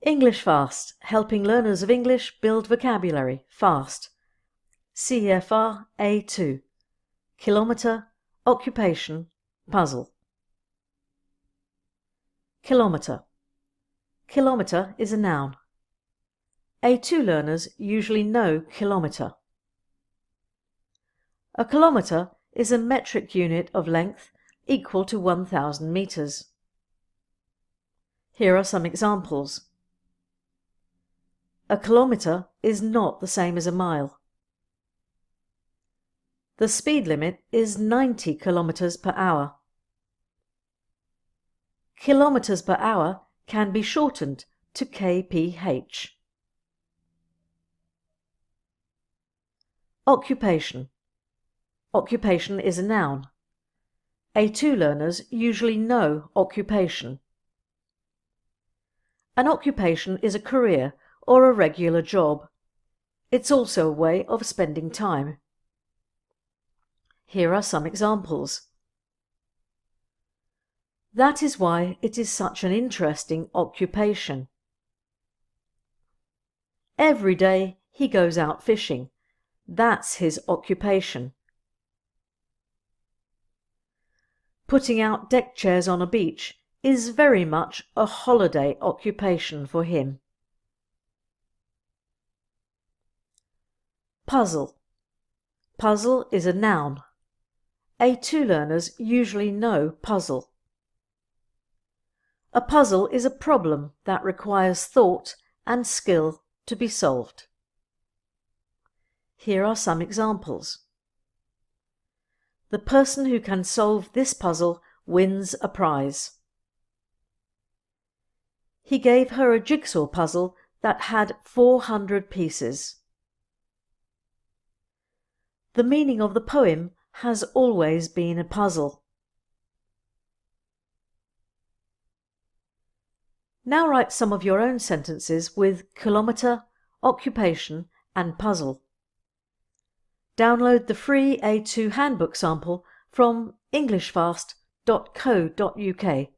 English Fast, helping learners of English build vocabulary fast. CEFR A2. Kilometer, occupation, puzzle. Kilometer. Kilometer is a noun. A2 learners usually know kilometer. A kilometer is a metric unit of length equal to 1,000 meters. Here are some examples. A kilometer is not the same as a mile. The speed limit is 90 kilometers per hour. Kilometers per hour can be shortened to kph. Occupation. Occupation is a noun. A2 learners usually know occupation. An occupation is a career or a regular job. It's also a way of spending time. Here are some examples. That is why it is such an interesting occupation. Every day he goes out fishing. That's his occupation. Putting out deck chairs on a beach is very much a holiday occupation for him. Puzzle. Puzzle is a noun. A2 learners usually know puzzle. A puzzle is a problem that requires thought and skill to be solved. Here are some examples. The person who can solve this puzzle wins a prize. He gave her a jigsaw puzzle that had 400 pieces. The meaning of the poem has always been a puzzle. Now write some of your own sentences with kilometer, occupation and puzzle. Download the free A2 handbook sample from englishfast.co.uk.